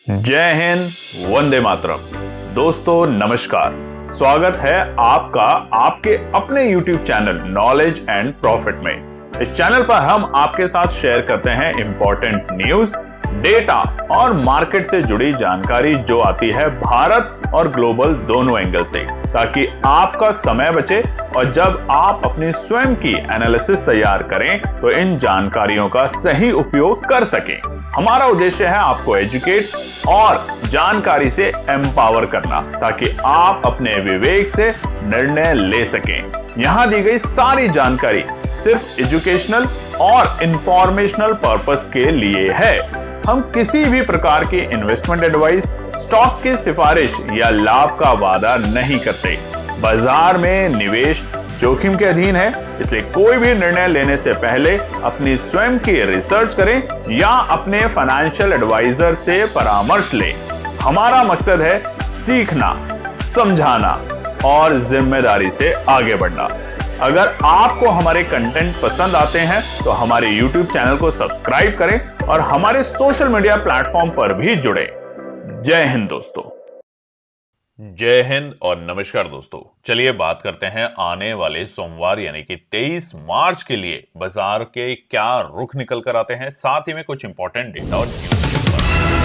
जय हिंद, वंदे मातरम। दोस्तों नमस्कार, स्वागत है आपका आपके अपने YouTube channel knowledge and profit में। इस चैनल पर हम आपके साथ शेयर करते हैं इंपॉर्टेंट न्यूज, डेटा और मार्केट से जुड़ी जानकारी जो आती है भारत और ग्लोबल दोनों एंगल से, ताकि आपका समय बचे और जब आप अपनी स्वयं की एनालिसिस तैयार करें तो इन जानकारियों का सही उपयोग कर सकें। हमारा उद्देश्य है आपको एजुकेट और जानकारी से एम्पावर करना, ताकि आप अपने विवेक से निर्णय ले सकें। यहां दी गई सारी जानकारी सिर्फ एजुकेशनल और इंफॉर्मेशनल पर्पस के लिए है। हम किसी भी प्रकार की इन्वेस्टमेंट एडवाइस, स्टॉक की सिफारिश या लाभ का वादा नहीं करते। बाजार में निवेश जोखिम के अधीन है, इसलिए कोई भी निर्णय लेने से पहले अपनी स्वयं की रिसर्च करें या अपने फाइनेंशियल एडवाइजर से परामर्श लें। हमारा मकसद है सीखना, समझाना और जिम्मेदारी से आगे बढ़ना। अगर आपको हमारे कंटेंट पसंद आते हैं तो हमारे YouTube चैनल को सब्सक्राइब करें और हमारे सोशल मीडिया प्लेटफॉर्म पर भी जुड़े। जय हिंद दोस्तों। जय हिंद और नमस्कार दोस्तों। चलिए बात करते हैं आने वाले सोमवार यानी कि 23 मार्च के लिए बाजार के क्या रुख निकल कर आते हैं, साथ ही में कुछ इंपॉर्टेंट डेटा और न्यूज के ऊपर।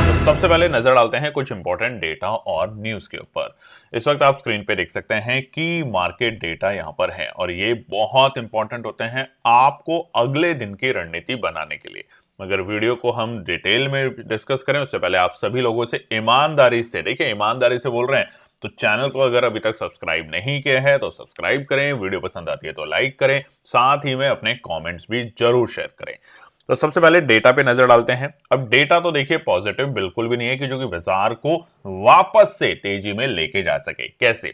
तो सबसे पहले नजर डालते हैं कुछ इंपॉर्टेंट डेटा और न्यूज के ऊपर। इस वक्त आप स्क्रीन पे देख सकते हैं कि मार्केट डेटा यहां पर है और ये बहुत इंपॉर्टेंट होते हैं आपको अगले दिन की रणनीति बनाने के लिए। अगर वीडियो को हम डिटेल में डिस्कस करें उससे पहले आप सभी लोगों से ईमानदारी से, देखिए ईमानदारी से बोल रहे हैं, तो चैनल को अगर अभी तक सब्सक्राइब नहीं किया है तो सब्सक्राइब करें, वीडियो पसंद आती है तो लाइक करें, साथ ही में अपने कमेंट्स भी जरूर शेयर करें। तो सबसे पहले डेटा पे नजर डालते हैं। अब डेटा तो देखिए पॉजिटिव बिल्कुल भी नहीं है कि जो कि बाजार को वापस से तेजी में लेके जा सके। कैसे?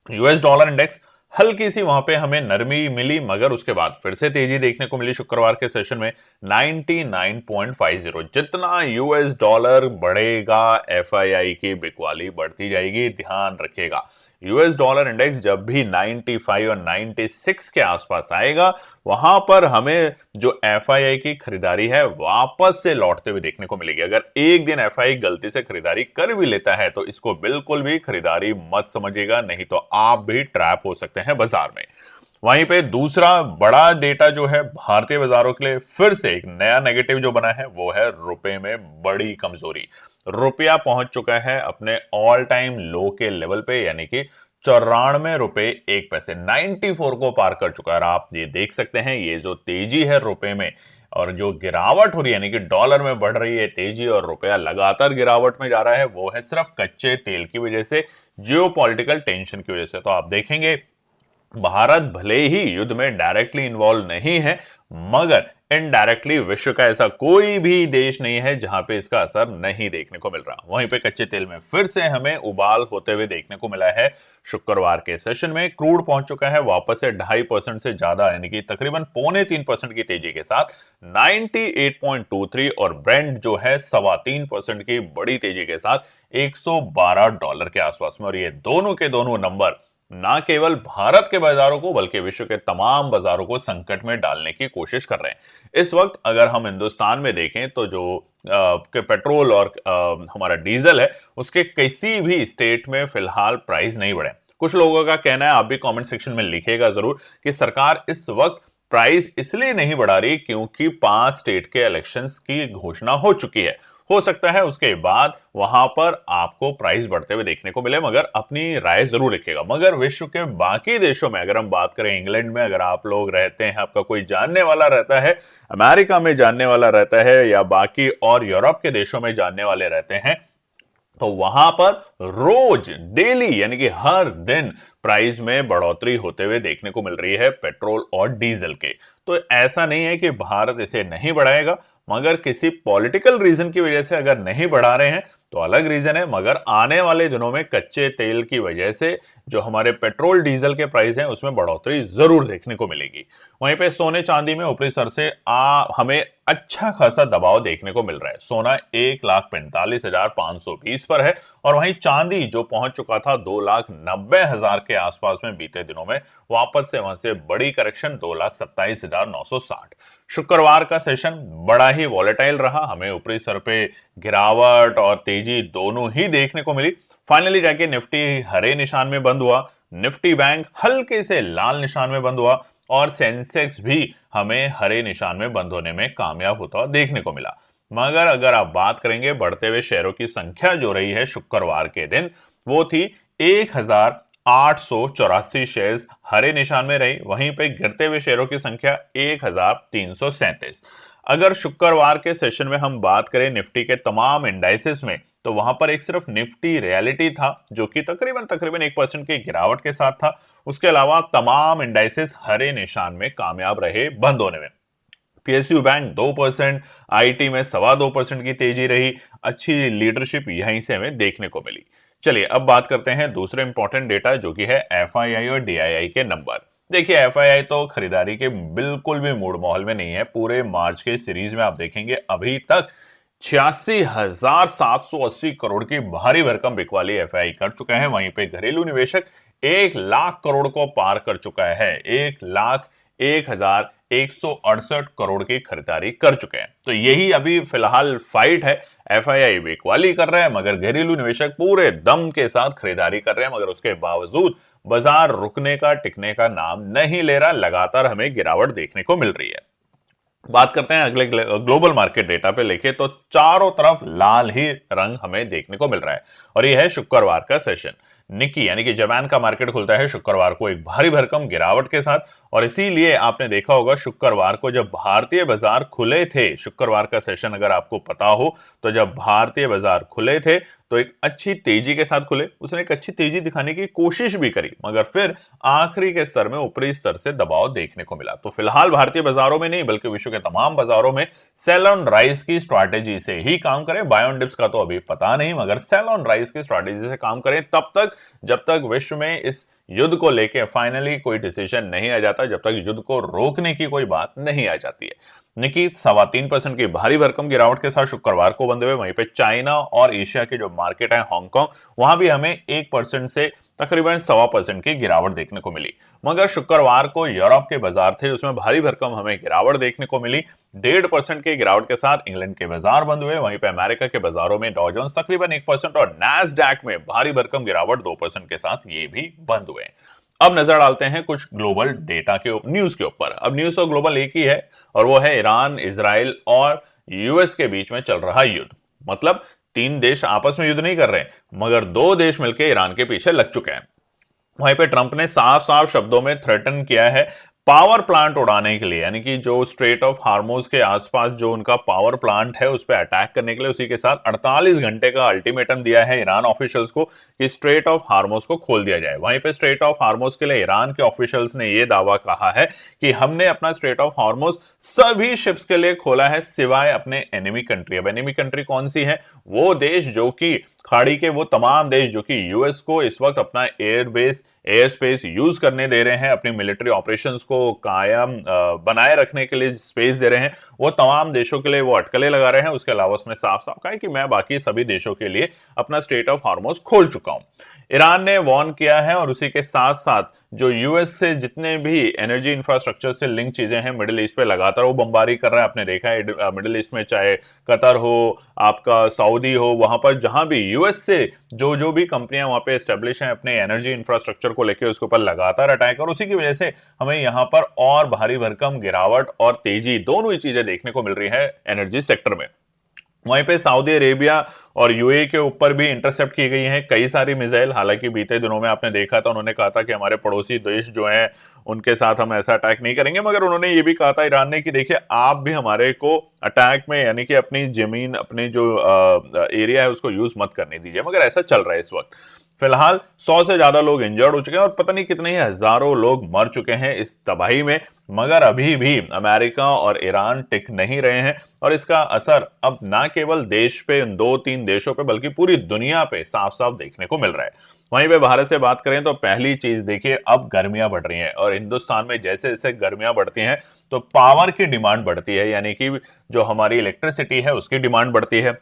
यूएस डॉलर इंडेक्स हल्की सी वहां पे हमें नरमी मिली, मगर उसके बाद फिर से तेजी देखने को मिली शुक्रवार के सेशन में 99.50। जितना यूएस डॉलर बढ़ेगा एफआईआई की बिकवाली बढ़ती जाएगी, ध्यान रखिएगा। यूएस डॉलर इंडेक्स जब भी 95 और 96 के आसपास आएगा, वहां पर हमें जो एफआईआई की खरीदारी है वापस से लौटते हुए देखने को मिलेगी। अगर एक दिन एफआईआई गलती से खरीदारी कर भी लेता है तो इसको बिल्कुल भी खरीदारी मत समझिएगा, नहीं तो आप भी ट्रैप हो सकते हैं बाजार में। वहीं पे दूसरा बड़ा डेटा जो है भारतीय बाजारों के लिए फिर से एक नया नेगेटिव जो बना है वो है रुपए में बड़ी कमजोरी। रुपया पहुंच चुका है अपने ऑल टाइम लो के लेवल पे, यानी कि 94 रुपए 1 पैसे, 94 को पार कर चुका है। और आप ये देख सकते हैं ये जो तेजी है रुपए में और जो गिरावट हो रही है, यानी कि डॉलर में बढ़ रही है तेजी और रुपया लगातार गिरावट में जा रहा है, वो है सिर्फ कच्चे तेल की वजह से, जियोपॉलिटिकल टेंशन की वजह से। तो आप देखेंगे भारत भले ही युद्ध में डायरेक्टली इन्वॉल्व नहीं है, मगर इनडायरेक्टली विश्व का ऐसा कोई भी देश नहीं है जहां पे इसका असर नहीं देखने को मिल रहा। वहीं पे कच्चे तेल में फिर से हमें उबाल होते हुए देखने को मिला है। शुक्रवार के सेशन में क्रूड पहुंच चुका है वापस से 2.5% से ज्यादा, यानी कि तकरीबन 2.25% की तेजी के साथ 98.23, और ब्रेंट जो है 3.25% की बड़ी तेजी के साथ $112 के आसपास में। और ये दोनों के दोनों नंबर ना केवल भारत के बाजारों को बल्कि विश्व के तमाम बाजारों को संकट में डालने की कोशिश कर रहे हैं। इस वक्त अगर हम हिंदुस्तान में देखें तो जो के पेट्रोल और हमारा डीजल है उसके किसी भी स्टेट में फिलहाल प्राइस नहीं बढ़े। कुछ लोगों का कहना है, आप भी कमेंट सेक्शन में लिखिएगा जरूर, कि सरकार इस वक्त प्राइस इसलिए नहीं बढ़ा रही क्योंकि 5 स्टेट के इलेक्शंस की घोषणा हो चुकी है। हो सकता है उसके बाद वहां पर आपको प्राइस बढ़ते हुए देखने को मिले, मगर अपनी राय जरूर लिखिएगा। मगर विश्व के बाकी देशों में अगर हम बात करें, इंग्लैंड में अगर आप लोग रहते हैं, आपका कोई जानने वाला रहता है, अमेरिका में जानने वाला रहता है, या बाकी और यूरोप के देशों में जानने वाले रहते हैं, तो वहां पर रोज डेली यानी कि हर दिन प्राइस में बढ़ोतरी होते हुए देखने को मिल रही है पेट्रोल और डीजल के। तो ऐसा नहीं है कि भारत इसे नहीं बढ़ाएगा, मगर किसी पॉलिटिकल रीजन की वजह से अगर नहीं बढ़ा रहे हैं तो अलग रीजन है, मगर आने वाले दिनों में कच्चे तेल की वजह से जो हमारे पेट्रोल डीजल के प्राइस हैं उसमें बढ़ोतरी जरूर देखने को मिलेगी। वहीं पे सोने चांदी में ऊपरी स्तर से हमें अच्छा खासा दबाव देखने को मिल रहा है। सोना 1,45,520 पर है और वहीं चांदी जो पहुंच चुका था 2,90,000 के आसपास में बीते दिनों में, वापस से वहां से बड़ी करेक्शन 2,27,960। शुक्रवार का सेशन बड़ा ही वॉलेटाइल रहा, हमें ऊपरी स्तर पे गिरावट और तेजी दोनों ही देखने को मिली। फाइनली जाके निफ्टी हरे निशान में बंद हुआ, निफ्टी बैंक हल्के से लाल निशान में बंद हुआ और सेंसेक्स भी हमें हरे निशान में बंद होने में कामयाब होता देखने को मिला। मगर अगर आप बात करेंगे बढ़ते हुए शेयरों की संख्या जो रही है शुक्रवार के दिन, वो थी 1884 शेयर्स हरे निशान में रही, वहीं पे गिरते हुए शेयरों की संख्या 1337। अगर शुक्रवार के सेशन में हम बात करें निफ्टी के तमाम इंडाइसेस में, तो वहां पर एक सिर्फ निफ्टी रियलिटी था जो कि तकरीबन 1% की गिरावट के साथ था। उसके अलावा तमाम इंडाइसेस हरे निशान में कामयाब रहे बंद होने में। पीएसयू बैंक 2%, आईटी में 2.25% की तेजी रही। अच्छी लीडरशिप यहीं से हमें देखने को मिली। चलिए अब बात करते हैं दूसरे इंपॉर्टेंट डेटा जो कि है एफआईआई और डीआईआई के नंबर। देखिए एफआईआई तो खरीदारी के बिल्कुल भी मूड माहौल में नहीं है। पूरे मार्च के सीरीज में आप देखेंगे अभी तक 86,780 करोड़ की भारी भरकम बिकवाली एफआईआई कर चुका है। वहीं पे घरेलू निवेशक 1 लाख करोड़ को पार कर चुका है। 1,01,168 करोड़ की खरीदारी कर चुके हैं। तो यही अभी फिलहाल फाइट है। एफआईआई बिकवाली कर रहा है मगर घरेलू निवेशक पूरे दम के साथ खरीदारी कर रहे हैं, मगर उसके बावजूद बाजार रुकने का टिकने का नाम नहीं ले रहा। लगातार हमें गिरावट देखने को मिल रही है। बात करते हैं अगले ग्लोबल मार्केट डेटा पे लेके, तो चारों तरफ लाल ही रंग हमें देखने को मिल रहा है और यह है शुक्रवार का सेशन। निकी यानी कि जापान का मार्केट खुलता है शुक्रवार को एक भारी भरकम गिरावट के साथ, और इसीलिए आपने देखा होगा शुक्रवार को जब भारतीय बाजार खुले थे, शुक्रवार का सेशन अगर आपको पता हो तो जब भारतीय बाजार खुले थे तो एक अच्छी तेजी के साथ खुले। उसने एक अच्छी तेजी दिखाने की कोशिश भी करी मगर फिर आखिरी के स्तर में ऊपरी स्तर से दबाव देखने को मिला। तो फिलहाल भारतीय बाजारों में नहीं बल्कि विश्व के तमाम बाजारों में सेल ऑन राइज की स्ट्रैटेजी से ही काम करें। बाय ऑन डिप्स का तो अभी पता नहीं, मगर सेल ऑन राइज की स्ट्रैटेजी से काम करें तब तक जब तक विश्व में इस युद्ध को लेके फाइनली कोई डिसीजन नहीं आ जाता, जब तक युद्ध को रोकने की कोई बात नहीं आ जाती है। निकी 3.25% की भारी भरकम गिरावट के साथ शुक्रवार को बंद हुए। वहीं पे चाइना और एशिया के जो मार्केट है हांगकांग, वहां भी हमें 1% से तकरीबन 1.25% की गिरावट देखने को मिली। मगर शुक्रवार को यूरोप के बाजार थे उसमें भारी भरकम हमें गिरावट देखने को मिली। 1.5% की गिरावट के साथ इंग्लैंड के बाजार बंद हुए। वहीं पे अमेरिका के बाजारों में डॉ जोन्स तकरीबन 1% और नैस्डैक में भारी भरकम गिरावट 2% के साथ ये भी बंद हुए। अब नजर डालते हैं कुछ ग्लोबल डेटा के न्यूज के ऊपर। अब न्यूज तो ग्लोबल एक ही है और वो है ईरान, इजराइल और यूएस के बीच में चल रहा युद्ध। मतलब 3 देश आपस में युद्ध नहीं कर रहे मगर 2 देश मिलकर ईरान के पीछे लग चुके हैं। वहीं पे ट्रंप ने साफ साफ शब्दों में थ्रेटन किया है पावर प्लांट उड़ाने के लिए, यानी कि जो स्ट्रेट ऑफ हार्मोज के आसपास जो उनका पावर प्लांट है उस पर अटैक करने के लिए। उसी के साथ 48 घंटे का अल्टीमेटम दिया है ईरान ऑफिशियल्स को कि स्ट्रेट ऑफ हार्मोज को खोल दिया जाए। वहीं पे स्ट्रेट ऑफ हार्मोज के लिए ईरान के ऑफिशियल्स ने यह दावा कहा है कि हमने अपना स्ट्रेट ऑफ हार्मोज सभी शिप्स के लिए खोला है सिवाय अपने एनिमी कंट्री। अब एनिमी कंट्री कौन सी है? वो देश जो कि खाड़ी के वो तमाम देश जो कि यूएस को इस वक्त अपना एयर स्पेस यूज करने दे रहे हैं, अपनी मिलिट्री ऑपरेशंस को कायम बनाए रखने के लिए स्पेस दे रहे हैं, वो तमाम देशों के लिए वो अटकलें लगा रहे हैं। उसके अलावा उसने साफ साफ कहा है कि मैं बाकी सभी देशों के लिए अपना स्ट्रेट ऑफ हार्मोज खोल चुका हूं। ईरान ने वार्न किया है और उसी के साथ साथ जो यूएस से जितने भी एनर्जी इंफ्रास्ट्रक्चर से लिंक चीजें हैं मिडिल ईस्ट पे लगातार वो बमबारी कर रहा है। आपने देखा है मिडिल ईस्ट में चाहे कतर हो, आपका सऊदी हो, वहां पर जहां भी यूएस से जो भी कंपनियां वहां पे एस्टेब्लिश हैं अपने एनर्जी इंफ्रास्ट्रक्चर को लेकर उसके ऊपर लगातार अटैक, और उसी की वजह से हमें यहां पर और भारी भरकम गिरावट और तेजी दोनों ही चीजें देखने को मिल रही है एनर्जी सेक्टर में। वहीं पे सऊदी अरेबिया और यूएई के ऊपर भी इंटरसेप्ट की गई हैं कई सारी मिसाइल। हालांकि बीते दिनों में आपने देखा था उन्होंने कहा था कि हमारे पड़ोसी देश जो हैं उनके साथ हम ऐसा अटैक नहीं करेंगे, मगर उन्होंने ये भी कहा था ईरान ने कि देखिए आप भी हमारे को अटैक में यानी कि अपनी जमीन अपनी जो एरिया है उसको यूज मत करने दीजिए। मगर ऐसा चल रहा है इस वक्त। फिलहाल 100 से ज्यादा लोग इंजर्ड हो चुके हैं और पता नहीं कितने ही हजारों लोग मर चुके हैं इस तबाही में, मगर अभी भी अमेरिका और ईरान टिक नहीं रहे हैं और इसका असर अब ना केवल देश पे 2-3 देशों पे बल्कि पूरी दुनिया पे साफ साफ देखने को मिल रहा है। वहीं पे भारत से बात करें तो पहली चीज देखिए अब गर्मियां बढ़ रही हैं और हिंदुस्तान में जैसे जैसे गर्मियां बढ़ती हैं तो पावर की डिमांड बढ़ती है, यानी कि जो हमारी इलेक्ट्रिसिटी है उसकी डिमांड बढ़ती है।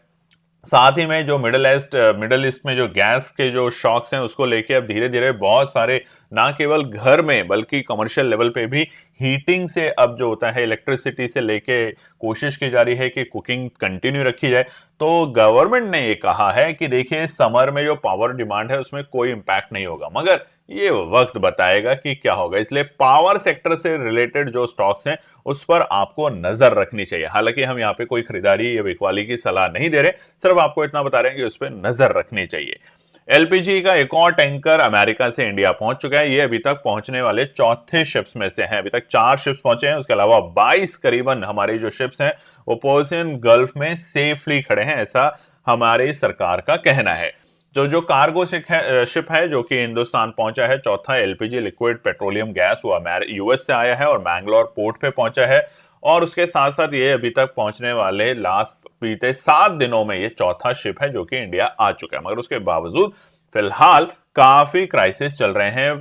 साथ ही में जो मिडिल ईस्ट में जो गैस के जो शॉक्स हैं उसको लेके अब धीरे धीरे बहुत सारे ना केवल घर में बल्कि कमर्शियल लेवल पे भी हीटिंग से अब जो होता है इलेक्ट्रिसिटी से लेके कोशिश की जा रही है कि कुकिंग कंटिन्यू रखी जाए। तो गवर्नमेंट ने ये कहा है कि देखिए समर में जो पावर डिमांड है उसमें कोई इंपैक्ट नहीं होगा, मगर ये वक्त बताएगा कि क्या होगा। इसलिए पावर सेक्टर से रिलेटेड जो स्टॉक्स हैं उस पर आपको नजर रखनी चाहिए। हालांकि हम यहाँ पे कोई खरीदारी या बिकवाली की सलाह नहीं दे रहे, सिर्फ आपको इतना बता रहे हैं कि उस पर नजर रखनी चाहिए। एलपीजी का एक और टैंकर अमेरिका से इंडिया पहुंच चुका है। ये अभी तक पहुंचने वाले चौथे शिप्स में से हैं। अभी तक 4 शिप्स पहुंचे हैं, उसके अलावा 22 करीबन हमारे जो शिप्स हैं वो पर्शियन गल्फ में सेफली खड़े हैं, ऐसा हमारी सरकार का कहना है। जो कार्गो शिप है जो कि हिंदुस्तान पहुंचा है, चौथा एलपीजी लिक्विड पेट्रोलियम गैस, वो यूएस से आया है और मैंगलोर पोर्ट पे पहुंचा है। और उसके साथ साथ ये अभी तक पहुंचने वाले लास्ट बीते 7 दिनों में ये चौथा शिप है जो कि इंडिया आ चुका है। मगर उसके बावजूद फिलहाल काफी क्राइसिस चल रहे हैं।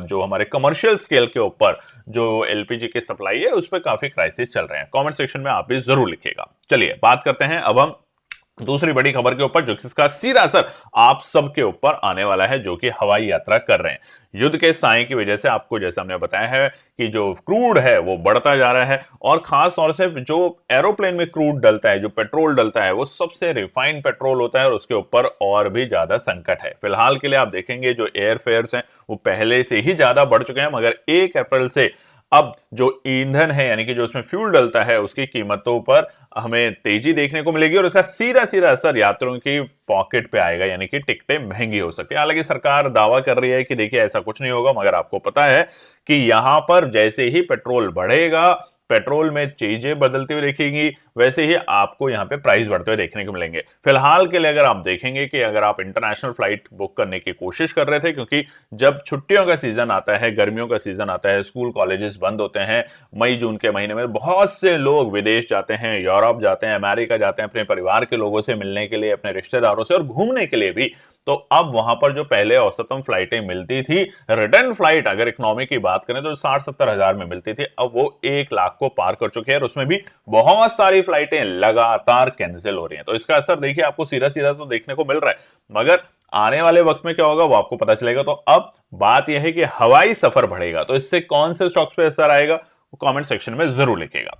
जो हमारे कमर्शियल स्केल के ऊपर जो एलपीजी की सप्लाई है उस पर काफी क्राइसिस चल रहे हैं। कमेंट सेक्शन में आप भी जरूर लिखिएगा। चलिए बात करते हैं अब हम दूसरी बड़ी खबर के ऊपर, जो जिसका सीधा असर आप सबके ऊपर आने वाला है जो कि हवाई यात्रा कर रहे हैं। युद्ध के साए की वजह से आपको जैसे हमने बताया है कि जो क्रूड है वो बढ़ता जा रहा है, और खास तौर से जो एरोप्लेन में क्रूड डलता है, जो पेट्रोल डलता है, वो सबसे रिफाइंड पेट्रोल होता है और उसके ऊपर और भी ज्यादा संकट है। फिलहाल के लिए आप देखेंगे जो एयर फेयर्स हैं वो पहले से ही ज्यादा बढ़ चुके हैं, मगर 1 अप्रैल से अब जो ईंधन है यानी कि जो उसमें फ्यूल डलता है उसकी कीमतों पर हमें तेजी देखने को मिलेगी और उसका सीधा सीधा असर यात्रियों की पॉकेट पे आएगा, यानी कि टिकटें महंगी हो सकती है। हालांकि सरकार दावा कर रही है कि देखिए ऐसा कुछ नहीं होगा, मगर आपको पता है कि यहां पर जैसे ही पेट्रोल बढ़ेगा, पेट्रोल में चीजें बदलती हुई दिखेंगी, वैसे ही आपको यहाँ पे प्राइस बढ़ते हुए देखने को मिलेंगे। फिलहाल के लिए अगर आप देखेंगे कि अगर आप इंटरनेशनल फ्लाइट बुक करने की कोशिश कर रहे थे, क्योंकि जब छुट्टियों का सीजन आता है, गर्मियों का सीजन आता है, स्कूल कॉलेजेस बंद होते हैं, मई जून के महीने में बहुत से लोग विदेश जाते हैं, यूरोप जाते हैं, अमेरिका जाते हैं अपने परिवार के लोगों से मिलने के लिए, अपने रिश्तेदारों से और घूमने के लिए भी। तो अब वहां पर जो पहले औसतन फ्लाइटें मिलती थी, रिटर्न फ्लाइट अगर इकोनॉमी की बात करें तो 60-70 हजार में मिलती थी, अब वो 1 लाख को पार कर चुके हैं और उसमें भी बहुत सारी फ्लाइटें लगातार कैंसिल हो रही हैं। तो इसका असर देखिए आपको सीधा सीधा तो देखने को मिल रहा है, मगर आने वाले वक्त में क्या होगा वो आपको पता चलेगा। तो अब बात यह है कि हवाई सफर बढ़ेगा, तो इससे कौन से स्टॉक्स पे असर आएगा वो कमेंट सेक्शन में जरूर लिखिएगा।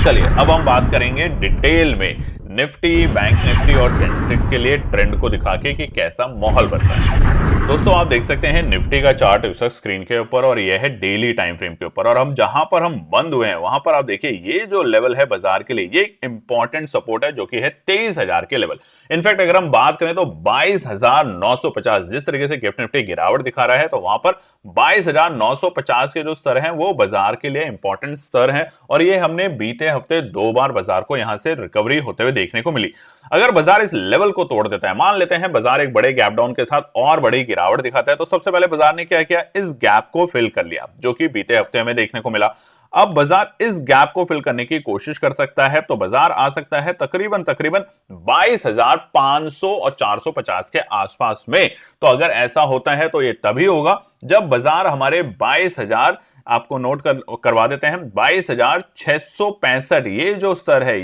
चलिए अब हम बात करेंगे डिटेल में निफ्टी, बैंक निफ्टी और सेंसेक्स के लिए ट्रेंड को दिखा के कि कैसा माहौल बन रहा है। दोस्तों आप देख सकते हैं निफ्टी का चार्ट इस वक्त स्क्रीन के ऊपर और यह है डेली टाइम फ्रेम के ऊपर, और हम जहां पर हम बंद हुए हैं वहां पर आप देखिए ये जो लेवल है बाजार के लिए ये एक इंपॉर्टेंट सपोर्ट है जो कि है 23,000 के लेवल। इनफैक्ट अगर हम बात करें तो 22,950 जिस तरीके से गिफ्ट निफ्टी गिरावट दिखा रहा है, तो वहां पर 22,950 के जो स्तर हैं वो बाजार के लिए इंपॉर्टेंट स्तर हैं, और ये हमने बीते हफ्ते 2 बार बाजार को यहां से रिकवरी होते हुए देखने को मिली। अगर बाजार इस लेवल को तोड़ देता है, मान लेते हैं बाजार एक बड़े गैप डाउन के साथ और बड़ी गिरावट दिखाता है, तो सबसे पहले बाजार ने क्या किया, इस गैप को फिल कर लिया जो कि बीते हफ्ते हमें देखने को मिला। अब बाजार इस गैप को फिल करने की कोशिश कर सकता है, तो बाजार आ सकता है तकरीबन 22,500 और 450 के आसपास में। तो अगर ऐसा होता है तो ये तभी होगा जब बाजार हमारे 22,000, आपको नोट करवा देते हैं, 22,665 ये जो स्तर है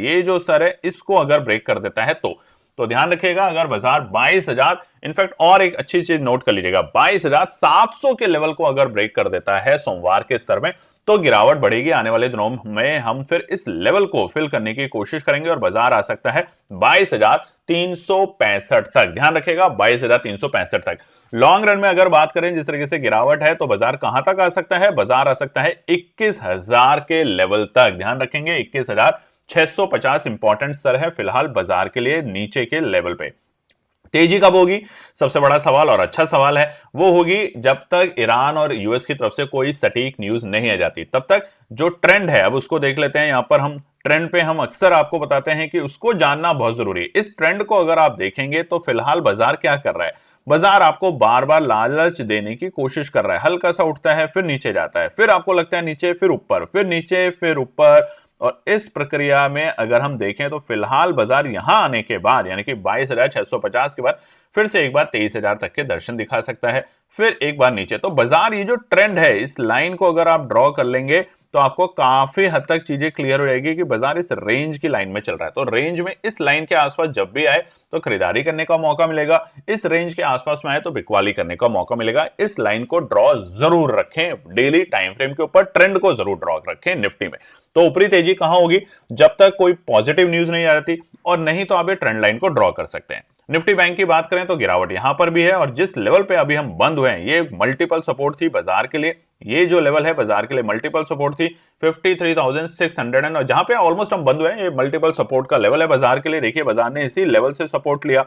इसको अगर ब्रेक कर देता है तो ध्यान रखिएगा अगर बाजार 22,000, इनफैक्ट और एक अच्छी चीज नोट कर लीजिएगा, 22,700 के लेवल को अगर ब्रेक कर देता है सोमवार के स्तर में, तो गिरावट बढ़ेगी। आने वाले दिनों में हम फिर इस लेवल को फिल करने की कोशिश करेंगे और बाजार आ सकता है 22,365 तक। ध्यान रखिएगा 22,365 तक। लॉन्ग रन में अगर बात करें जिस तरीके से गिरावट है, तो बाजार कहां तक आ सकता है, बाजार आ सकता है 21,000 के लेवल तक। ध्यान रखेंगे 21,650 इंपॉर्टेंट स्तर है फिलहाल बाजार के लिए नीचे के लेवल पे। तेजी कब होगी, सबसे बड़ा सवाल और अच्छा सवाल है, वो होगी जब तक ईरान और यूएस की तरफ से कोई सटीक न्यूज नहीं आ जाती। तब तक जो ट्रेंड है, अब उसको देख लेते हैं। यहां पर हम ट्रेंड पे हम अक्सर आपको बताते हैं कि उसको जानना बहुत जरूरी है। इस ट्रेंड को अगर आप देखेंगे तो फिलहाल बाजार क्या कर रहा है, बाजार आपको बार बार लालच देने की कोशिश कर रहा है। हल्का सा उठता है, फिर नीचे जाता है, फिर आपको लगता है नीचे, फिर ऊपर, फिर नीचे, फिर ऊपर, और इस प्रक्रिया में अगर हम देखें तो फिलहाल बाजार यहां आने के बाद यानी कि 22,650 के बाद फिर से एक बार 23,000 तक के दर्शन दिखा सकता है, फिर एक बार नीचे। तो बाजार ये जो ट्रेंड है, इस लाइन को अगर आप ड्रॉ कर लेंगे तो आपको काफी हद तक चीजें क्लियर हो जाएगी कि बाजार इस रेंज की लाइन में चल रहा है। तो रेंज में इस लाइन के आसपास जब भी आए तो खरीदारी करने का मौका मिलेगा, इस रेंज के आसपास में आए तो बिकवाली करने का मौका मिलेगा। इस लाइन को ड्रॉ जरूर रखें, डेली टाइम फ्रेम के ऊपर ट्रेंड को जरूर ड्रॉ रखें निफ्टी में। तो ऊपरी तेजी कहां होगी, जब तक कोई पॉजिटिव न्यूज नहीं आ जाती, और नहीं तो आप ये ट्रेंड लाइन को ड्रॉ कर सकते हैं। निफ्टी बैंक की बात करें तो गिरावट यहां पर भी है, और जिस लेवल पे अभी हम बंद हुए हैं ये मल्टीपल सपोर्ट थी बाजार के लिए। ये जो लेवल है बाजार के लिए मल्टीपल सपोर्ट थी 53,600, और जहां पे ऑलमोस्ट हम बंद हुए हैं ये मल्टीपल सपोर्ट का लेवल है बाजार के लिए। देखिए बाजार ने इसी लेवल से सपोर्ट लिया,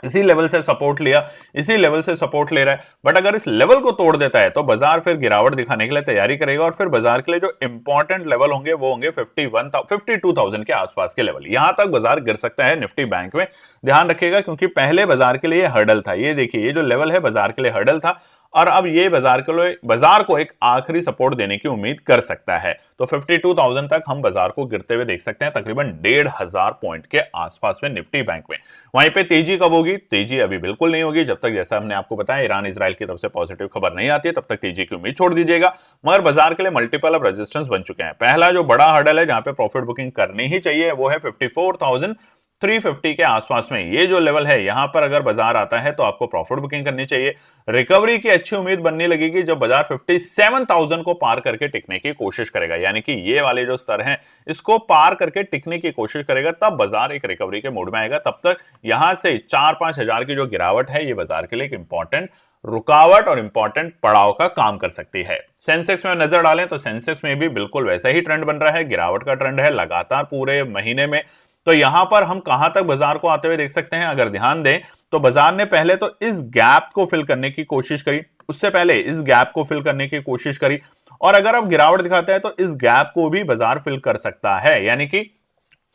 इसी लेवल से सपोर्ट लिया, इसी लेवल से सपोर्ट ले रहा है। बट अगर इस लेवल को तोड़ देता है तो बाजार फिर गिरावट दिखाने के लिए तैयारी करेगा, और फिर बाजार के लिए जो इंपॉर्टेंट लेवल होंगे वो होंगे 52,000 के आसपास के लेवल। यहां तक बाजार गिर सकता है निफ्टी बैंक में, ध्यान रखिएगा, क्योंकि पहले बाजार के लिए हर्डल था। ये देखिए ये जो लेवल है बाजार के लिए हर्डल था, और अब ये बाजार को एक आखिरी सपोर्ट देने की उम्मीद कर सकता है। तो 52,000 तक हम बाजार को गिरते हुए देख सकते हैं, तकरीबन 1,500 पॉइंट के आसपास में निफ्टी बैंक में। वहीं पे तेजी कब होगी, तेजी अभी बिल्कुल नहीं होगी जब तक, जैसा हमने आपको बताया, ईरान इजराइल की तरफ से पॉजिटिव खबर नहीं आती है, तब तक तेजी की उम्मीद छोड़ दीजिएगा। मगर बाजार के लिए मल्टीपल अब रेजिस्टेंस बन चुके हैं। पहला जो बड़ा हर्डल है जहां पे प्रॉफिट बुकिंग करनी ही चाहिए वो है 54,350 के आसपास में। ये जो लेवल है यहां पर अगर बाजार आता है तो आपको प्रॉफिट बुकिंग करनी चाहिए। रिकवरी की अच्छी उम्मीद बनने लगेगी जब बाजार 57,000 को पार करके टिकने की कोशिश करेगा, यानी कि ये वाले जो स्तर हैं इसको पार करके टिकने की कोशिश करेगा, तब बाजार एक रिकवरी के मूड में आएगा। तब तक यहां से 4-5 हजार की जो गिरावट है ये बाजार के लिए एक इंपॉर्टेंट रुकावट और इंपॉर्टेंट पड़ाव का काम कर सकती है। सेंसेक्स में नजर डालें तो सेंसेक्स में भी बिल्कुल वैसा ही ट्रेंड बन रहा है, गिरावट का ट्रेंड है लगातार पूरे महीने में। तो यहां पर हम कहां तक बाजार को आते हुए देख सकते हैं, अगर ध्यान दें तो बाजार ने पहले तो इस गैप को फिल करने की कोशिश करी, उससे पहले इस गैप को फिल करने की कोशिश करी, और अगर अब गिरावट दिखाता है तो इस गैप को भी बाजार फिल कर सकता है, यानी कि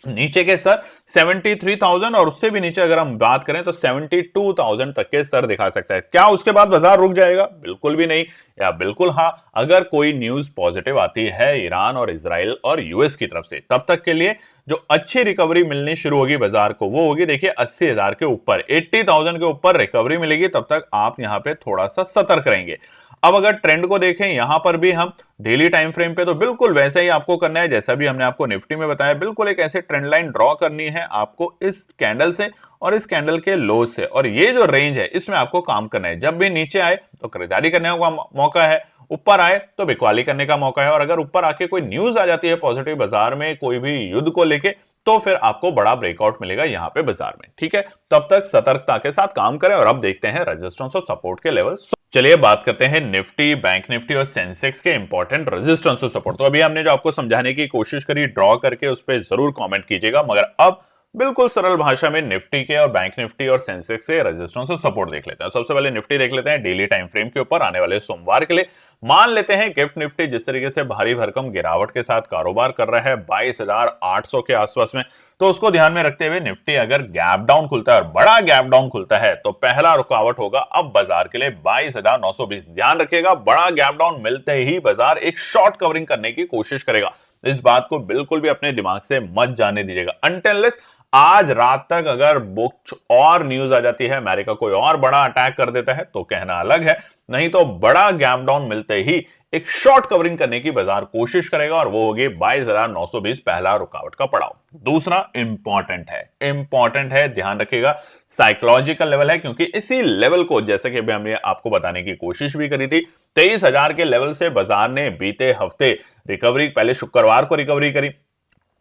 नीचे के स्तर 73,000 और उससे भी नीचे अगर हम बात करें तो 72,000 तक के स्तर दिखा सकता है। क्या उसके बाद बाजार रुक जाएगा? बिल्कुल भी नहीं, या बिल्कुल हां, अगर कोई न्यूज पॉजिटिव आती है ईरान और इजराइल और यूएस की तरफ से, तब तक के लिए जो अच्छी रिकवरी मिलनी शुरू होगी बाजार को वो होगी देखिए 80,000 के ऊपर, 80,000 के ऊपर रिकवरी मिलेगी, तब तक आप यहां पे थोड़ा सा सतर्क रहेंगे। अब अगर ट्रेंड को देखें यहां पर भी हम डेली टाइम फ्रेम पे, तो बिल्कुल वैसे ही आपको करना है जैसा भी हमने आपको निफ्टी में बताया। बिल्कुल एक ऐसे ट्रेंड लाइन ड्रॉ करनी है आपको इस कैंडल से और इस कैंडल के लो से, और ये जो रेंज है इसमें आपको काम करना है। जब भी नीचे आए तो खरीदारी करने का मौका है, ऊपर आए तो बिकवाली करने का मौका है, और अगर ऊपर आके कोई न्यूज आ जाती है पॉजिटिव बाजार में कोई भी युद्ध को लेके, तो फिर आपको बड़ा ब्रेकआउट मिलेगा यहां पे बाजार में। ठीक है, तब तक सतर्कता के साथ काम करें। और अब देखते हैं रेजिस्टेंस और सपोर्ट के लेवल। चलिए बात करते हैं निफ्टी, बैंक निफ्टी और सेंसेक्स के इंपॉर्टेंट रेजिस्टेंस और सपोर्ट। तो अभी हमने जो आपको समझाने की कोशिश करी, ड्रॉ करके उस पर जरूर कमेंट कीजिएगा, मगर अब बिल्कुल सरल भाषा में निफ्टी के और बैंक निफ्टी और सेंसेक्स के रेजिस्टेंस और सपोर्ट देख लेते हैं। सबसे पहले निफ्टी देख लेते हैं डेली टाइम फ्रेम के ऊपर आने वाले सोमवार के लिए। मान लेते हैं गिफ्ट निफ्टी जिस तरीके से भारी भरकम गिरावट के साथ कारोबार कर रहा है 22,800 के आसपास में, तो उसको ध्यान में रखते हुए निफ्टी अगर गैप डाउन खुलता है और बड़ा गैप डाउन खुलता है तो पहला रुकावट होगा अब बाजार के लिए 22,920। ध्यान रखिएगा, बड़ा गैप डाउन मिलते ही बाजार एक शॉर्ट कवरिंग करने की कोशिश करेगा। इस बात को बिल्कुल भी अपने दिमाग से मत जाने दीजिएगा। अनटिल आज रात तक अगर कुछ और न्यूज आ जाती है, अमेरिका कोई और बड़ा अटैक कर देता है तो कहना अलग है, नहीं तो बड़ा गैप डाउन मिलते ही एक शॉर्ट कवरिंग करने की बाजार कोशिश करेगा, और वो होगी 22,920 पहला रुकावट का पड़ाव। दूसरा इंपॉर्टेंट है, ध्यान रखिएगा, साइकोलॉजिकल लेवल है, क्योंकि इसी लेवल को जैसे कि अभी हमने आपको बताने की कोशिश भी करी थी, 23,000 के लेवल से बाजार ने बीते हफ्ते रिकवरी, पहले शुक्रवार को रिकवरी करी,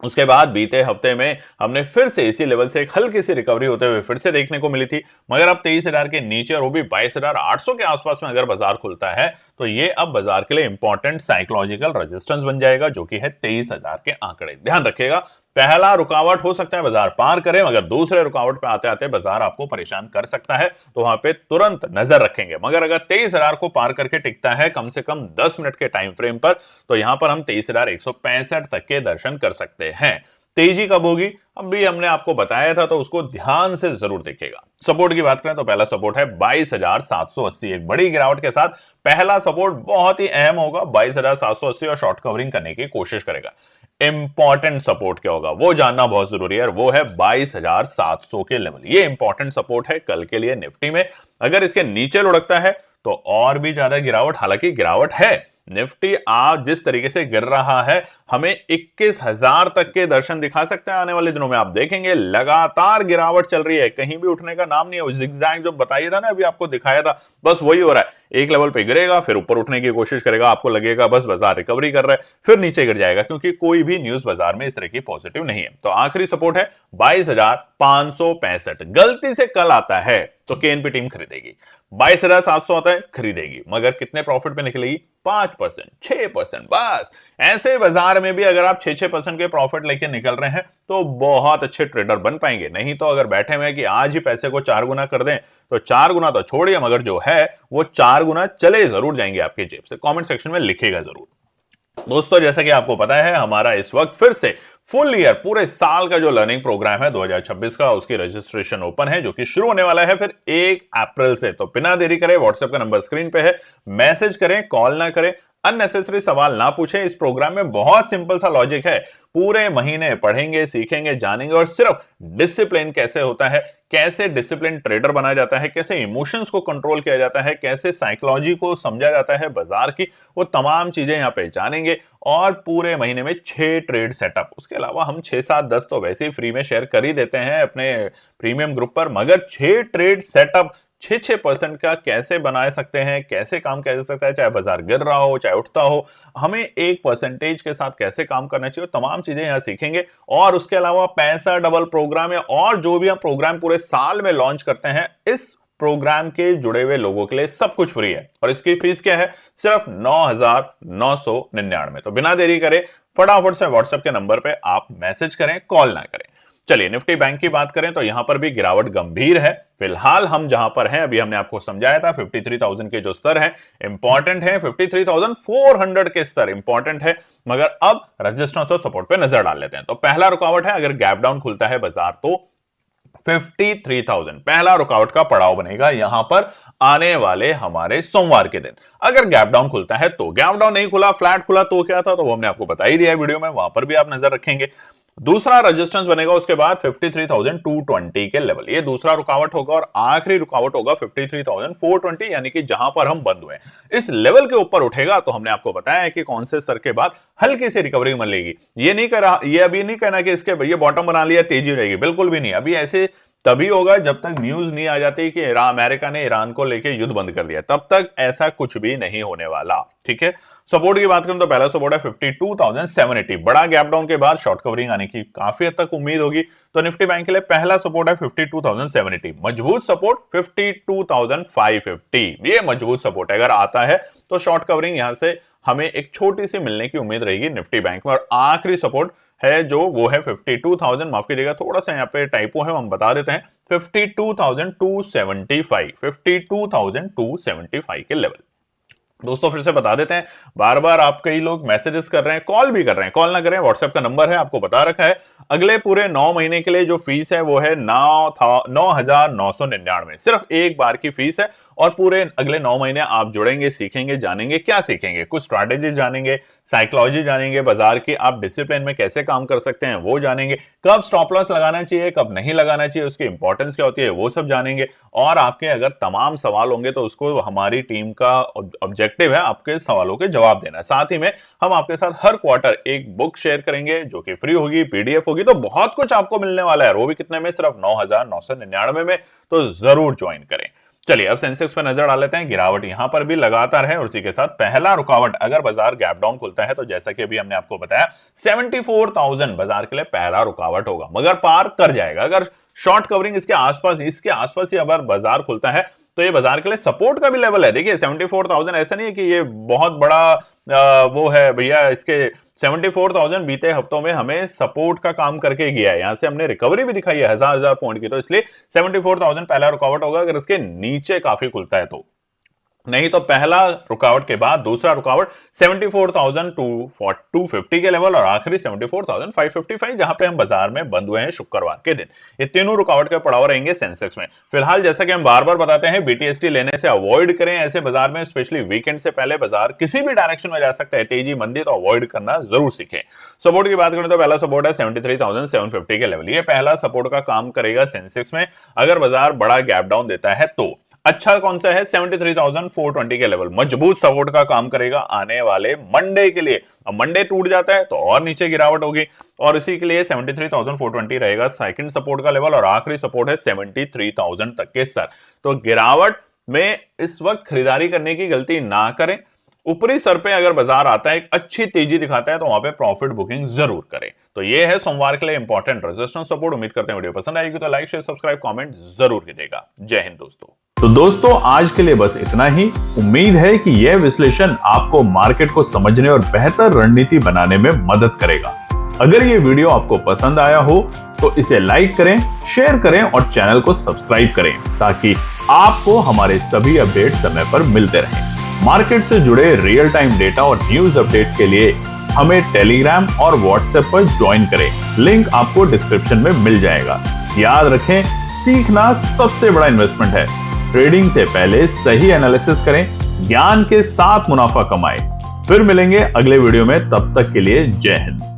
उसके बाद बीते हफ्ते में हमने फिर से इसी लेवल से एक हल्की सी रिकवरी होते हुए फिर से देखने को मिली थी। मगर अब 23,000 के नीचे और वो भी 22,800 के आसपास में अगर बाजार खुलता है तो ये अब बाजार के लिए इंपॉर्टेंट साइकोलॉजिकल रेजिस्टेंस बन जाएगा, जो कि है 23,000 के आंकड़े। ध्यान रखिएगा, पहला रुकावट हो सकता है बाजार पार करे, मगर दूसरे रुकावट पे आते आते बाजार आपको परेशान कर सकता है, तो वहां पे तुरंत नजर रखेंगे। मगर अगर 23,000 को पार करके टिकता है कम से कम 10 मिनट के टाइम फ्रेम पर, तो यहां पर हम 23,165 तक के दर्शन कर सकते हैं। तेजी कब होगी अभी हमने आपको बताया था, तो उसको ध्यान से जरूर देखिएगा। सपोर्ट की बात करें तो पहला सपोर्ट है 22,780। एक बड़ी गिरावट के साथ पहला सपोर्ट बहुत ही अहम होगा, 22,780, और शॉर्ट कवरिंग करने की कोशिश करेगा। इंपॉर्टेंट सपोर्ट क्या होगा वो जानना बहुत जरूरी है, वो है 22,700 के लेवल। ये इंपॉर्टेंट सपोर्ट है कल के लिए निफ्टी में। अगर इसके नीचे लुढ़कता है तो और भी ज्यादा गिरावट, हालांकि गिरावट है निफ्टी आज जिस तरीके से गिर रहा है, हमें 21,000 तक के दर्शन दिखा सकते हैं आने वाले दिनों में। आप देखेंगे लगातार गिरावट चल रही है, कहीं भी उठने का नाम नहीं है। जिगजैग जो बताया था ना, अभी आपको दिखाया था, बस वही हो रहा है। एक लेवल पे गिरेगा, फिर ऊपर उठने की कोशिश करेगा, आपको लगेगा बस बाजार रिकवरी कर रहा है, फिर नीचे गिर जाएगा, क्योंकि कोई भी न्यूज बाजार में इस तरह की पॉजिटिव नहीं है। तो आखिरी सपोर्ट है 22,565। गलती से कल आता है तो केएनपी टीम खरीदेगी, 22,700 आता है खरीदेगी, मगर कितने प्रॉफिट पे निकलेगी? 5%, 6%। बस ऐसे बाजार में भी अगर आप 6% के प्रॉफिट लेके निकल रहे हैं तो बहुत अच्छे ट्रेडर बन पाएंगे। नहीं तो अगर बैठे हुए कि आज ही पैसे को 4 गुना कर दें, तो 4 गुना तो छोड़िए, मगर जो है वो 4 गुना चले जरूर जाएंगे आपकी जेब से। कमेंट सेक्शन में लिखेगा जरूर। दोस्तों, जैसा कि आपको पता है, हमारा इस वक्त फिर से फुल ईयर पूरे साल का जो लर्निंग प्रोग्राम है 2026 का, उसकी रजिस्ट्रेशन ओपन है, जो कि शुरू होने वाला है फिर 1 अप्रैल से। तो बिना देरी करें, व्हाट्सएप का नंबर स्क्रीन पे है, मैसेज करें, कॉल ना करें, अननेसेसरी सवाल ना पूछें। इस प्रोग्राम में बहुत सिंपल सा लॉजिक है। पूरे महीने पढ़ेंगे, सीखेंगे, जानेंगे, और सिर्फ डिसिप्लिन कैसे होता है, कैसे डिसिप्लिन ट्रेडर बना जाता है, कैसे इमोशंस को कंट्रोल किया जाता है, कैसे साइकोलॉजी को समझा जाता है बाजार की, वो तमाम चीजें यहाँ पे जानेंगे। और पूरे महीने में 6 ट्रेड सेटअप, उसके अलावा हम 6, 7, 10 तो वैसे ही फ्री में शेयर कर ही देते हैं अपने प्रीमियम ग्रुप पर, मगर 6 ट्रेड सेटअप 6% का कैसे बना सकते हैं, कैसे काम किया जा सकता है, चाहे बाजार गिर रहा हो चाहे उठता हो, हमें 1% के साथ कैसे काम करना चाहिए, तमाम चीजें यहां सीखेंगे। और उसके अलावा पैसा डबल प्रोग्राम है, और जो भी हम प्रोग्राम पूरे साल में लॉन्च करते हैं, इस प्रोग्राम के जुड़े हुए लोगों के लिए सब कुछ फ्री है। और इसकी फीस क्या है? सिर्फ 9,999। तो बिना देरी करे फटाफट से व्हाट्सएप के नंबर पे आप मैसेज करें, कॉल ना करें। चलिए, निफ्टी बैंक की बात करें तो यहां पर भी गिरावट गंभीर है। फिलहाल हम जहां पर हैं, अभी हमने आपको समझाया था 53,000 के जो स्तर है इंपॉर्टेंट है, 53,400 के स्तर इंपॉर्टेंट है, मगर अब रेजिस्टेंस और सपोर्ट पे नजर डाल लेते हैं। तो पहला रुकावट है, अगर गैप डाउन खुलता है बाजार तो 53,000 पहला रुकावट का पड़ाव बनेगा यहां पर आने वाले हमारे सोमवार के दिन। अगर गैप डाउन खुलता है तो, गैप डाउन नहीं खुला, फ्लैट खुला तो क्या था, तो वो हमने आपको बता ही दिया है वीडियो में, वहां पर भी आप नजर रखेंगे। दूसरा रेजिस्टेंस बनेगा उसके बाद 53,220 के लेवल, ये दूसरा रुकावट होगा। और आखिरी रुकावट होगा 53,420, यानी कि जहां पर हम बंद हुए। इस लेवल के ऊपर उठेगा तो हमने आपको बताया है कि कौन से स्तर के बाद हल्की सी रिकवरी मिलेगी। ये नहीं कह रहा, ये अभी नहीं कहना कि इसके ये बॉटम बना लिया तेजी रहेगी, बिल्कुल भी नहीं। अभी ऐसे तभी होगा जब तक न्यूज नहीं आ जाती कि अमेरिका ने ईरान को लेकर युद्ध बंद कर दिया, तब तक ऐसा कुछ भी नहीं होने वाला। ठीक है। सपोर्ट की बात करें तो पहला सपोर्ट है 52,780। बड़ा गैप डाउन के बाद शॉर्ट कवरिंग आने की काफी हद तक उम्मीद होगी, तो निफ्टी बैंक के लिए पहला सपोर्ट है 52,780। मजबूत सपोर्ट 52,550, ये मजबूत सपोर्ट अगर आता है तो शॉर्ट कवरिंग यहां से हमें एक छोटी सी मिलने की उम्मीद रहेगी निफ्टी बैंक में। और आखिरी सपोर्ट है जो वो है 52,000, माफ कीजिएगा थोड़ा सा यहाँ पे टाइपो है, हम बता देते हैं 52,275, 52,275 के लेवल। दोस्तों फिर से बता देते हैं, बार बार आप कई लोग मैसेजेस कर रहे हैं, कॉल भी कर रहे हैं, कॉल ना करें, व्हाट्सएप का नंबर है आपको बता रखा है। अगले पूरे 9 महीने के लिए जो फीस है वो है 9,999, सिर्फ एक बार की फीस है। और पूरे अगले 9 महीने आप जुड़ेंगे, सीखेंगे, जानेंगे। क्या सीखेंगे? कुछ स्ट्रैटेजी जानेंगे, साइकोलॉजी जानेंगे, बाजार की आप डिसिप्लिन में कैसे काम कर सकते हैं वो जानेंगे, कब स्टॉप लॉस लगाना चाहिए, कब नहीं लगाना चाहिए, उसकी इंपॉर्टेंस क्या होती है वो सब जानेंगे। और आपके अगर तमाम सवाल होंगे तो उसको हमारी टीम का ऑब्जेक्टिव है आपके सवालों के जवाब देना। साथ ही में हम आपके साथ हर क्वार्टर एक बुक शेयर करेंगे जो कि फ्री होगी, पीडीएफ होगी, तो बहुत कुछ आपको मिलने वाला है। वो भी कितने में? सिर्फ 9,999 में। तो जरूर ज्वाइन करें। चलिए अब सेंसेक्स पे नजर डाल लेते हैं। गिरावट यहां पर भी लगातार है, और उसी के साथ पहला रुकावट अगर बाजार गैप डाउन खुलता है तो जैसा कि अभी हमने आपको बताया 74,000 बाजार के लिए पहला रुकावट होगा, मगर पार कर जाएगा। अगर शॉर्ट कवरिंग इसके आसपास ही अगर बाजार खुलता है तो ये बाजार के लिए सपोर्ट का भी लेवल है। देखिए 74,000 ऐसा नहीं है कि ये बहुत बड़ा वो है भैया, इसके 74,000 बीते हफ्तों में हमें सपोर्ट का काम करके गया है, यहां से हमने रिकवरी भी दिखाई है हजार पॉइंट की, तो इसलिए 74,000 पहला रुकावट होगा अगर इसके नीचे काफी खुलता है तो। नहीं तो पहला रुकावट के बाद दूसरा रुकावट 74,250 के लेवल, और आखिरी 74,555 जहां पे हम बाजार में बंद हुए हैं शुक्रवार के दिन। ये तीनों रुकावट के पड़ाव रहेंगे सेंसेक्स में। फिलहाल जैसा कि हम बार बार बताते हैं, बीटीएसटी लेने से अवॉइड करें ऐसे बाजार में, स्पेशली वीकेंड से पहले बाजार किसी भी डायरेक्शन में जा सकता है, तेजी मंदी, तो अवॉइड करना जरूर सीखें। सपोर्ट की बात करें तो पहला सपोर्ट है 73,750 के लेवल, ये पहला सपोर्ट का काम करेगा सेंसेक्स में अगर बाजार बड़ा गैप डाउन देता है तो। अच्छा कौन सा है? 73,420 के लेवल मजबूत सपोर्ट का काम करेगा आने वाले मंडे के लिए। अब मंडे टूट जाता है तो और नीचे गिरावट होगी, और इसी के लिए 73,420 रहेगा सेकंड सपोर्ट का लेवल, और आखिरी सपोर्ट है 73,000 तक के स्तर। तो गिरावट में इस वक्त खरीदारी करने की गलती ना करें। ऊपरी सर पे अगर बाजार आता है, एक अच्छी तेजी दिखाता है, तो वहां पे प्रॉफिट बुकिंग जरूर करें। तो ये है सोमवार के लिए इंपॉर्टेंट रेजिस्टेंस सपोर्ट। उम्मीद करते हैं वीडियो पसंद आएगी, तो लाइक शेयर सब्सक्राइब कमेंट जरूर कीजिएगा। जय हिंद दोस्तों। तो दोस्तों आज के लिए बस इतना ही। उम्मीद है कि यह विश्लेषण आपको मार्केट को समझने और बेहतर रणनीति बनाने में मदद करेगा। अगर ये वीडियो आपको पसंद आया हो तो इसे लाइक करें, शेयर करें और चैनल को सब्सक्राइब करें, ताकि आपको हमारे सभी अपडेट समय पर मिलते रहें। मार्केट से जुड़े रियल टाइम डेटा और न्यूज अपडेट के लिए हमें टेलीग्राम और व्हाट्सएप पर ज्वाइन करें। लिंक आपको डिस्क्रिप्शन में मिल जाएगा। याद रखें, सीखना सबसे बड़ा इन्वेस्टमेंट है। ट्रेडिंग से पहले सही एनालिसिस करें, ज्ञान के साथ मुनाफा कमाएं। फिर मिलेंगे अगले वीडियो में, तब तक के लिए जय हिंद।